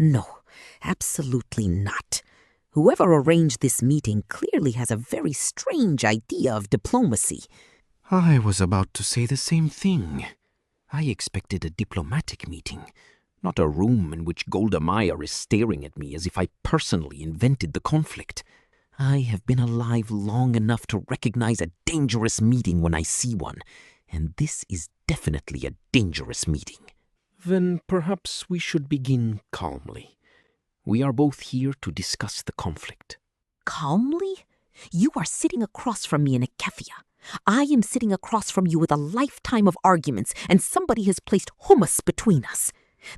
No, absolutely not. Whoever arranged this meeting clearly has a very strange idea of diplomacy. I was about to say the same thing. I expected a diplomatic meeting, not a room in which Golda Meir is staring at me as if I personally invented the conflict. I have been alive long enough to recognize a dangerous meeting when I see one, and this is definitely a dangerous meeting. Then perhaps we should begin calmly. We are both here to discuss the conflict. Calmly? You are sitting across from me in a keffia. I am sitting across from you with a lifetime of arguments, and somebody has placed hummus between us.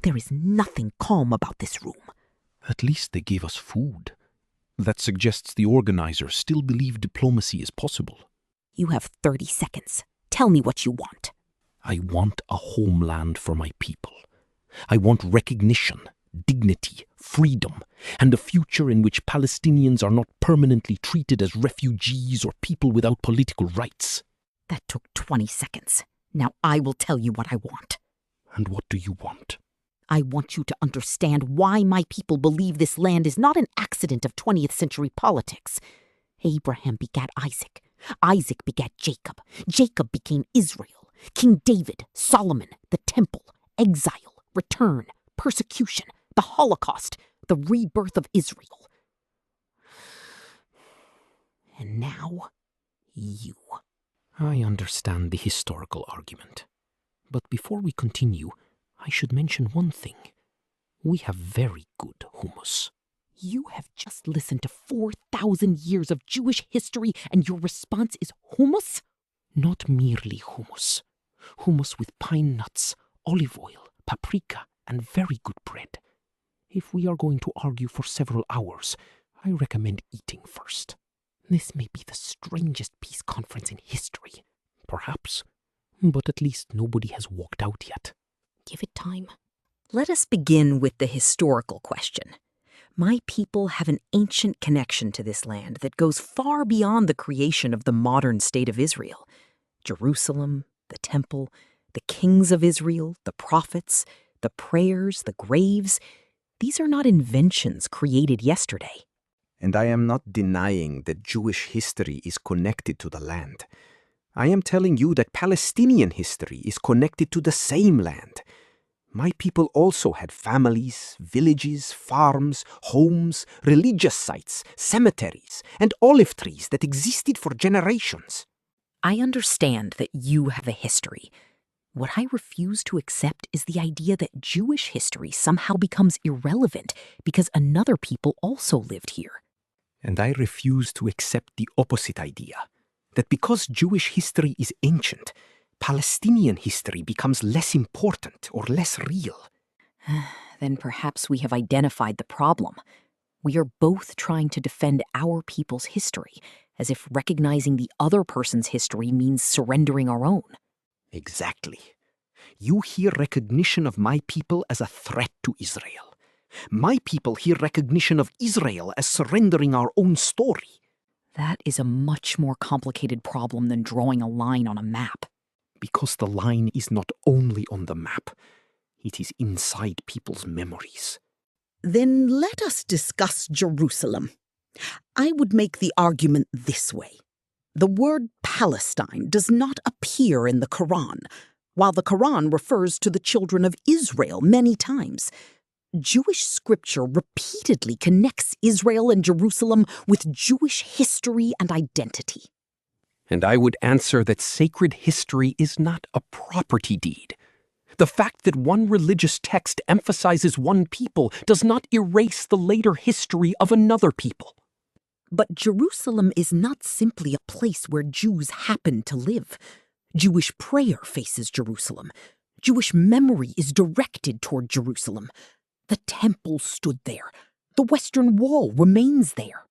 There is nothing calm about this room. At least they gave us food. That suggests the organizers still believe diplomacy is possible. You have 30 seconds. Tell me what you want. I want a homeland for my people. I want recognition, dignity, freedom, and a future in which Palestinians are not permanently treated as refugees or people without political rights. That took 20 seconds. Now I will tell you what I want. And what do you want? I want you to understand why my people believe this land is not an accident of 20th century politics. Abraham begat Isaac. Isaac begat Jacob. Jacob became Israel. King David, Solomon, the temple, exile, return, persecution, the Holocaust, the rebirth of Israel. And now, you. I understand the historical argument. But before we continue, I should mention one thing. We have very good hummus. You have just listened to 4,000 years of Jewish history and your response is hummus? Not merely hummus. Hummus with pine nuts, olive oil, paprika, and very good bread. If we are going to argue for several hours, I recommend eating first. This may be the strangest peace conference in history. Perhaps. But at least nobody has walked out yet. Give it time. Let us begin with the historical question. My people have an ancient connection to this land that goes far beyond the creation of the modern state of Israel. Jerusalem, the temple, the kings of Israel, the prophets, the prayers, the graves, these are not inventions created yesterday. And I am not denying that Jewish history is connected to the land. I am telling you that Palestinian history is connected to the same land. My people also had families, villages, farms, homes, religious sites, cemeteries, and olive trees that existed for generations. I understand that you have a history. What I refuse to accept is the idea that Jewish history somehow becomes irrelevant because another people also lived here. And I refuse to accept the opposite idea, that because Jewish history is ancient, Palestinian history becomes less important or less real. Then perhaps we have identified the problem. We are both trying to defend our people's history, as if recognizing the other person's history means surrendering our own. Exactly. You hear recognition of my people as a threat to Israel. My people hear recognition of Israel as surrendering our own story. That is a much more complicated problem than drawing a line on a map. Because the line is not only on the map, it is inside people's memories. Then let us discuss Jerusalem. I would make the argument this way. The word Palestine does not appear in the Quran, while the Quran refers to the children of Israel many times. Jewish scripture repeatedly connects Israel and Jerusalem with Jewish history and identity. And I would answer that sacred history is not a property deed. The fact that one religious text emphasizes one people does not erase the later history of another people. But Jerusalem is not simply a place where Jews happen to live. Jewish prayer faces Jerusalem. Jewish memory is directed toward Jerusalem. The temple stood there. The Western Wall remains there.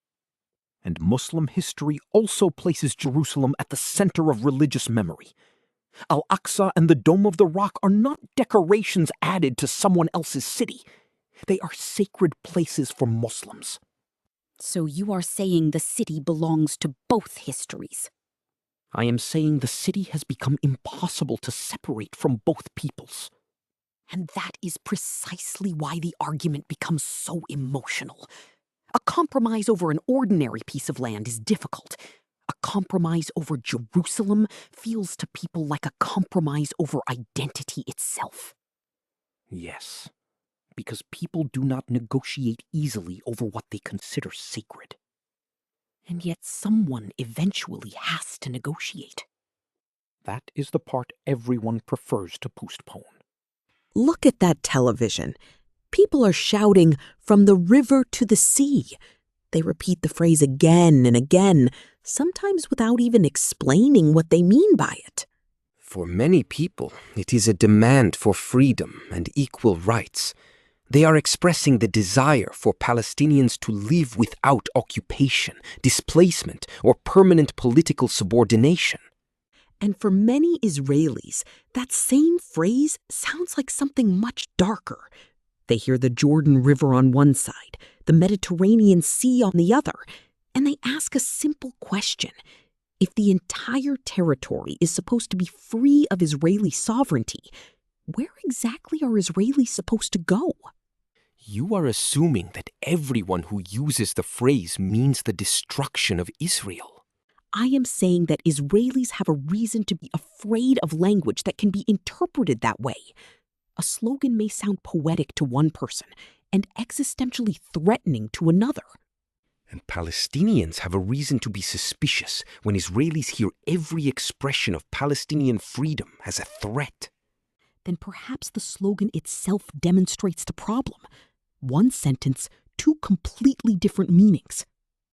And Muslim history also places Jerusalem at the center of religious memory. Al-Aqsa and the Dome of the Rock are not decorations added to someone else's city. They are sacred places for Muslims. So you are saying the city belongs to both histories? I am saying the city has become impossible to separate from both peoples. And that is precisely why the argument becomes so emotional. A compromise over an ordinary piece of land is difficult. A compromise over Jerusalem feels to people like a compromise over identity itself. Yes, because people do not negotiate easily over what they consider sacred. And yet someone eventually has to negotiate. That is the part everyone prefers to postpone. Look at that television. People are shouting, "From the river to the sea." They repeat the phrase again and again, sometimes without even explaining what they mean by it. For many people, it is a demand for freedom and equal rights. They are expressing the desire for Palestinians to live without occupation, displacement, or permanent political subordination. And for many Israelis, that same phrase sounds like something much darker. They hear the Jordan River on one side, the Mediterranean Sea on the other, and they ask a simple question. If the entire territory is supposed to be free of Israeli sovereignty, where exactly are Israelis supposed to go? You are assuming that everyone who uses the phrase means the destruction of Israel. I am saying that Israelis have a reason to be afraid of language that can be interpreted that way. A slogan may sound poetic to one person and existentially threatening to another. And Palestinians have a reason to be suspicious when Israelis hear every expression of Palestinian freedom as a threat. Then perhaps the slogan itself demonstrates the problem. One sentence, two completely different meanings.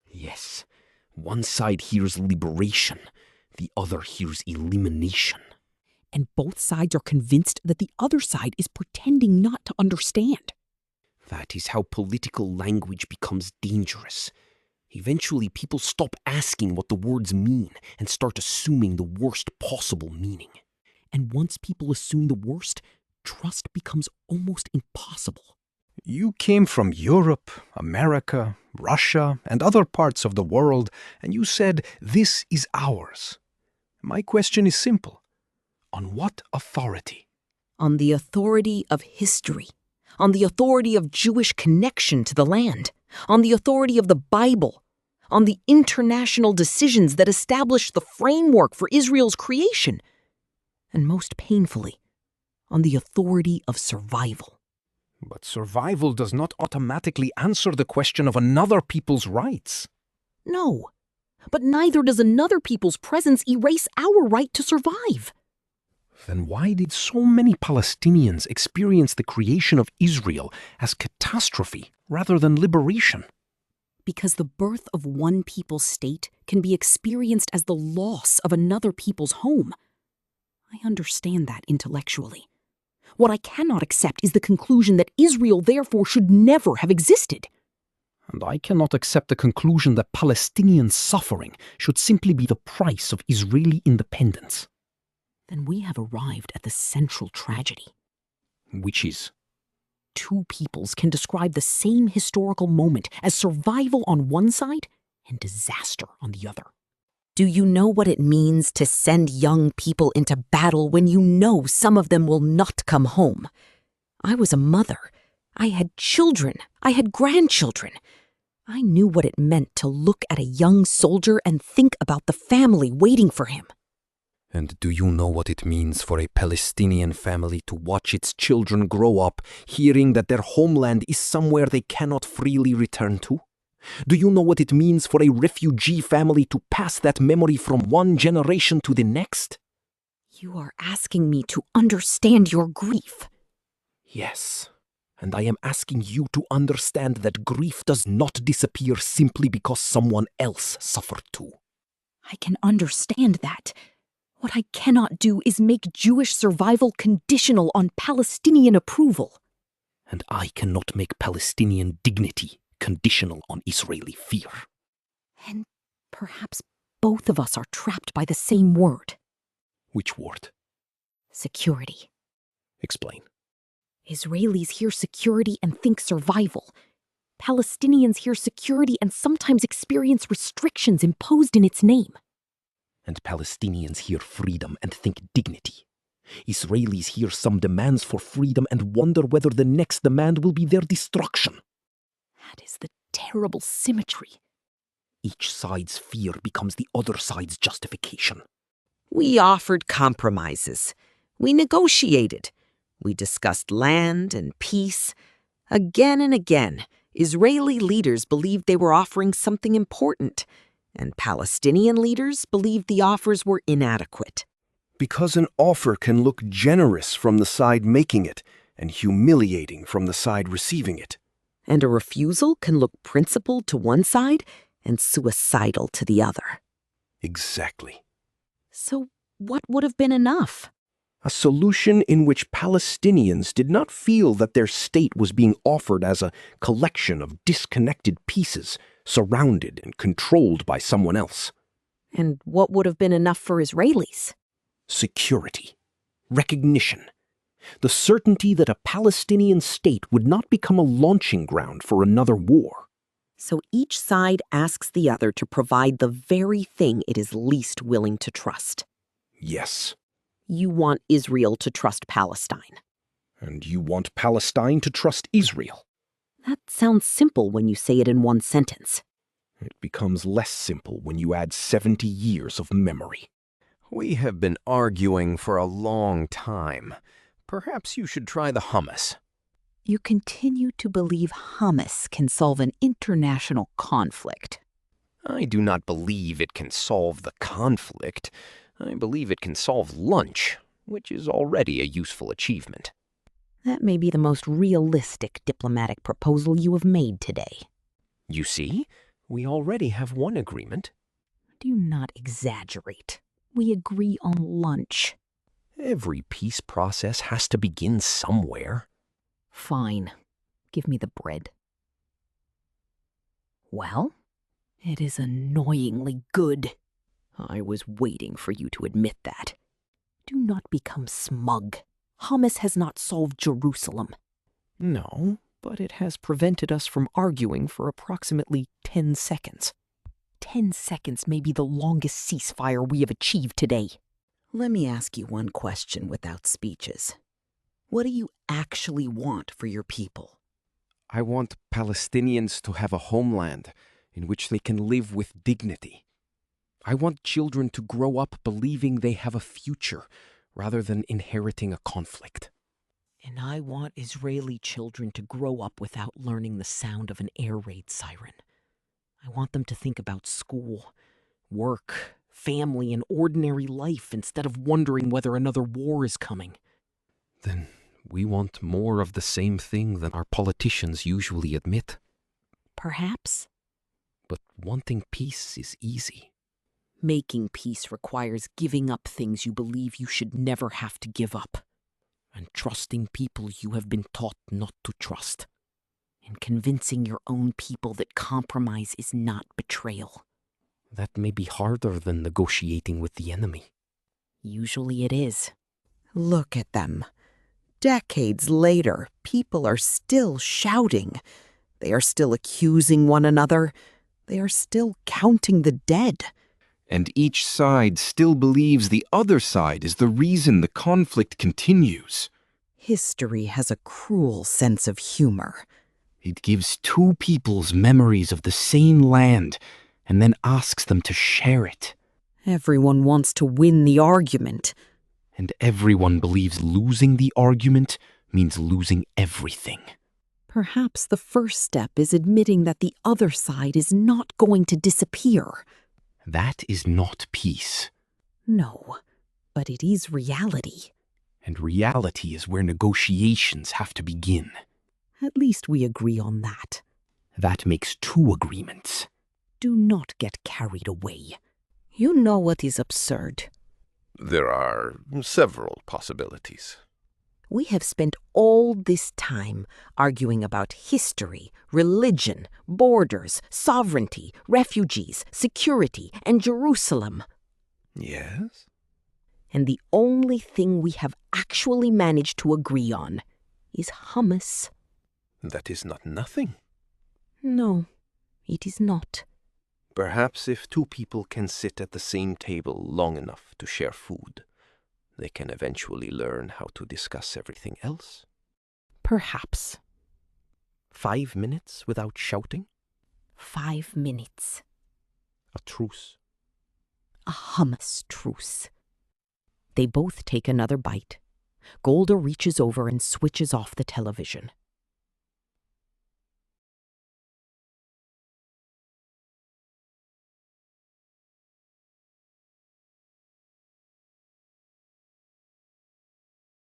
Yes, one side hears liberation, the other hears elimination. And both sides are convinced that the other side is pretending not to understand. That is how political language becomes dangerous. Eventually, people stop asking what the words mean and start assuming the worst possible meaning. And once people assume the worst, trust becomes almost impossible. You came from Europe, America, Russia, and other parts of the world, and you said, "This is ours." My question is simple. On what authority? On the authority of history. On the authority of Jewish connection to the land. On the authority of the Bible. On the international decisions that established the framework for Israel's creation. And most painfully, on the authority of survival. But survival does not automatically answer the question of another people's rights. No, but neither does another people's presence erase our right to survive. Then why did so many Palestinians experience the creation of Israel as catastrophe rather than liberation? Because the birth of one people's state can be experienced as the loss of another people's home. I understand that intellectually. What I cannot accept is the conclusion that Israel therefore should never have existed. And I cannot accept the conclusion that Palestinian suffering should simply be the price of Israeli independence. Then we have arrived at the central tragedy. Which is? Two peoples can describe the same historical moment as survival on one side and disaster on the other. Do you know what it means to send young people into battle when you know some of them will not come home? I was a mother. I had children. I had grandchildren. I knew what it meant to look at a young soldier and think about the family waiting for him. And do you know what it means for a Palestinian family to watch its children grow up, hearing that their homeland is somewhere they cannot freely return to? Do you know what it means for a refugee family to pass that memory from one generation to the next? You are asking me to understand your grief. Yes, and I am asking you to understand that grief does not disappear simply because someone else suffered too. I can understand that. What I cannot do is make Jewish survival conditional on Palestinian approval. And I cannot make Palestinian dignity conditional on Israeli fear. And perhaps both of us are trapped by the same word. Which word? Security. Explain. Israelis hear security and think survival. Palestinians hear security and sometimes experience restrictions imposed in its name. And Palestinians hear freedom and think dignity. Israelis hear some demands for freedom and wonder whether the next demand will be their destruction. That is the terrible symmetry. Each side's fear becomes the other side's justification. We offered compromises. We negotiated. We discussed land and peace. Again and again, Israeli leaders believed they were offering something important, and Palestinian leaders believed the offers were inadequate. Because an offer can look generous from the side making it and humiliating from the side receiving it. And a refusal can look principled to one side and suicidal to the other. Exactly. So what would have been enough? A solution in which Palestinians did not feel that their state was being offered as a collection of disconnected pieces, surrounded and controlled by someone else. And what would have been enough for Israelis? Security, recognition, the certainty that a Palestinian state would not become a launching ground for another war. So each side asks the other to provide the very thing it is least willing to trust. Yes. You want Israel to trust Palestine. And you want Palestine to trust Israel. That sounds simple when you say it in one sentence. It becomes less simple when you add 70 years of memory. We have been arguing for a long time. Perhaps you should try the hummus. You continue to believe hummus can solve an international conflict. I do not believe it can solve the conflict. I believe it can solve lunch, which is already a useful achievement. That may be the most realistic diplomatic proposal you have made today. You see, we already have one agreement. Do not exaggerate. We agree on lunch. Every peace process has to begin somewhere. Fine. Give me the bread. Well, it is annoyingly good. I was waiting for you to admit that. Do not become smug. Hummus has not solved Jerusalem. No, but it has prevented us from arguing for approximately 10 seconds. 10 seconds may be the longest ceasefire we have achieved today. Let me ask you one question without speeches. What do you actually want for your people? I want Palestinians to have a homeland in which they can live with dignity. I want children to grow up believing they have a future rather than inheriting a conflict. And I want Israeli children to grow up without learning the sound of an air raid siren. I want them to think about school, work, family, and ordinary life instead of wondering whether another war is coming. Then we want more of the same thing than our politicians usually admit. Perhaps. But wanting peace is easy. Making peace requires giving up things you believe you should never have to give up, and trusting people you have been taught not to trust, and convincing your own people that compromise is not betrayal. That may be harder than negotiating with the enemy. Usually it is. Look at them. Decades later, people are still shouting. They are still accusing one another. They are still counting the dead. And each side still believes the other side is the reason the conflict continues. History has a cruel sense of humor. It gives two peoples memories of the same land and then asks them to share it. Everyone wants to win the argument. And everyone believes losing the argument means losing everything. Perhaps the first step is admitting that the other side is not going to disappear. That is not peace. No, but it is reality. And reality is where negotiations have to begin. At least we agree on that. That makes two agreements. Do not get carried away. You know what is absurd. There are several possibilities. We have spent all this time arguing about history, religion, borders, sovereignty, refugees, security, and Jerusalem. Yes? And the only thing we have actually managed to agree on is hummus. That is not nothing. No, it is not. Perhaps if two people can sit at the same table long enough to share food, They can eventually learn how to discuss everything else. Perhaps. 5 minutes without shouting? 5 minutes. A truce. A hummus truce. They both take another bite. Golda reaches over and switches off the television.